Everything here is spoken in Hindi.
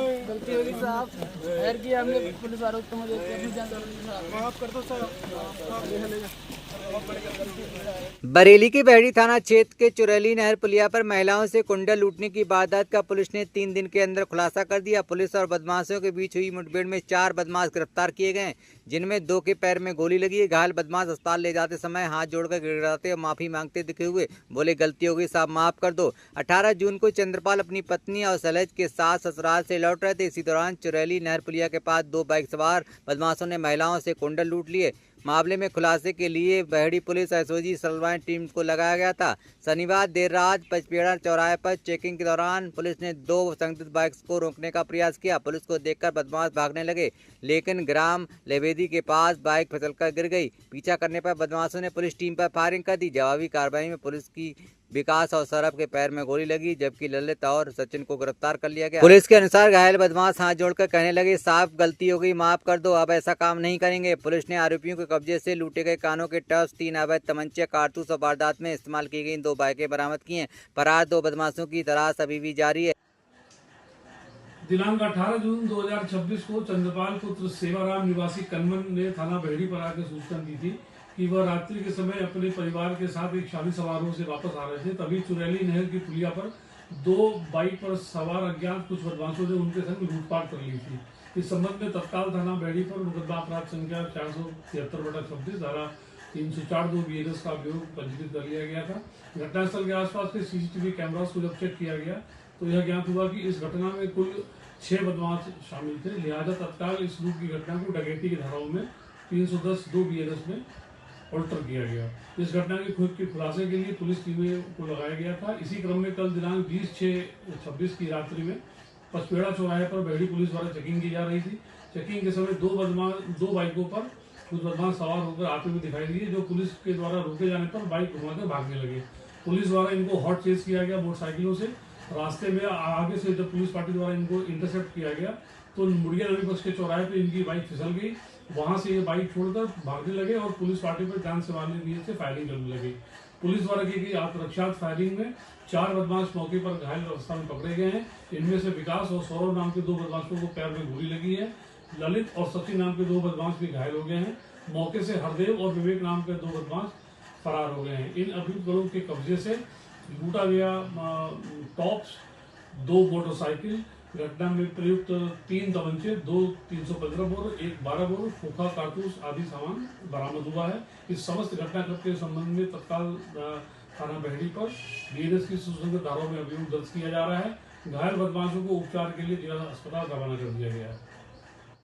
गलती होगी साहब, खैर किया हमने पुलिस वालों को, मुझे अपनी जान माफ कर दो सर। बरेली के बहेड़ी थाना क्षेत्र के चुरैली नहर पुलिया पर महिलाओं से कुंडल लूटने की वारदात का पुलिस ने 3 दिन के अंदर खुलासा कर दिया। पुलिस और बदमाशों के बीच हुई मुठभेड़ में 4 बदमाश गिरफ्तार किए गए, जिनमें 2 के पैर में गोली लगी है। घायल बदमाश अस्पताल ले जाते समय हाथ जोड़कर गिड़गिड़ाते और माफी मांगते दिखे हुए बोले, गलती हो गई साहब, माफ कर दो। 18 जून को चंद्रपाल अपनी पत्नी और सलज के साथ ससुराल से लौट रहे थे। इसी दौरान चुरैली नहर पुलिया के पास 2 बाइक सवार बदमाशों ने महिलाओं से कुंडल लूट लिए। मामले में खुलासे के लिए Baheri police SOG Salwan team को लगाया गया था। शनिवार देर रात पचपेड़ा चौराहे पर चेकिंग के दौरान पुलिस ने 2 संदिग्ध बाइक्स को रोकने का प्रयास किया। पुलिस को देखकर बदमाश भागने लगे, लेकिन ग्राम लेवेदी के पास बाइक फिसलकर गिर गई। पीछा करने पर बदमाशों ने पुलिस टीम पर फायरिंग कर दी। जवाबी कार्रवाई में पुलिस की विकास और सौरभ के पैर में गोली लगी, जबकि ललित और सचिन को गिरफ्तार कर लिया गया। पुलिस के अनुसार घायल बदमाश हाथ जोड़कर कहने लगे, साहब गलती हो गई, माफ कर दो, अब ऐसा काम नहीं करेंगे। पुलिस ने आरोपियों के कब्जे से लूटे गए कानों के टॉर्च, 3 अवैध तमंचे, कारतूस और वारदात में इस्तेमाल की गई 2 बाइकें बरामद की हैं। फरार 2 बदमाशों की तलाश अभी भी जारी है। दिनांक 18 जून 2026 को चंद्रपाल पुत्र सेवाराम निवासी कनमन ने थाना बहेड़ी पर आकर सूचना दी थी कि वह रात्रि के समय अपने परिवार के साथ एक शादी समारोह से वापस आ रहे थे। तभी चुरैली नहर की पुलिया पर 2 बाइक पर सवार अज्ञात कुछ बदमाशों ने उनके संग लूटपाट कर ली थी। इस संबंध में तत्काल थाना बहेड़ी पर मुकदमा अपराध संख्या 473/26 धारा 304(2) BNS का अभियोग पंजीकृत कर लिया गया था। घटनास्थल के आसपास के सीसीटीवी कैमरास को जब चेक किया गया तो यह ज्ञात हुआ कि इस घटना में कुल 6 बदमाश शामिल थे। लिहाजा तत्काल इस लूट की घटना को डकैती की धाराओं में 310(2) BNS में ऑल्टर किया गया। इस घटना के खुलासे के लिए पुलिस टीमें को लगाया गया था। इसी क्रम में कल दिनांक 20/6/26 की रात्रि में पचपेड़ा चौराहे पर बहेड़ी पुलिस द्वारा चेकिंग की जा रही थी। चेकिंग के समय 2 बाइकों पर कुछ बदमाश सवार होकर आते हुए दिखाई दिए, जो पुलिस के द्वारा रोके जाने पर बाइक घुमाकर भागने लगे। पुलिस द्वारा इनको हॉट चेस किया गया मोटरसाइकिलों से। रास्ते में आगे से जब पुलिस पार्टी द्वारा इनको इंटरसेप्ट किया गया तो मुड़िया नवी बस के चौराहे पे इनकी बाइक फिसल गई। वहां से ये बाइक छोड़कर भागने लगे और पुलिस पार्टी पर जान से मारने की नीयत से फायरिंग करने लगे। पुलिस द्वारा की गई आत्मरक्षात्मक फायरिंग में 4 बदमाश मौके पर घायल अवस्था में पकड़े गए हैं। इनमें से विकास और सौरभ नाम के 2 बदमाशों को पैर में गोली लगी है। ललित और सचिन नाम के 2 बदमाश भी घायल हो गए हैं। मौके से हरदेव और विवेक नाम के 2 बदमाश फरार हो गए हैं। इन अभियुक्त लोगों के कब्जे से लूटा गया टॉप्स, 2 मोटरसाइकिल, घटना में प्रयुक्त 3 तमंचे, 2 315 बोर, 1 12 बोर, खोखा, कारतूस आदि सामान बरामद हुआ है। इस समस्त घटनाक्रम के संबंध में तत्काल थाना बहेड़ी पर BNS की सुसंगत धाराओं में अभियोग दर्ज किया जा रहा है। घायल बदमाशों को उपचार के लिए जिला अस्पताल रवाना कर दिया गया है।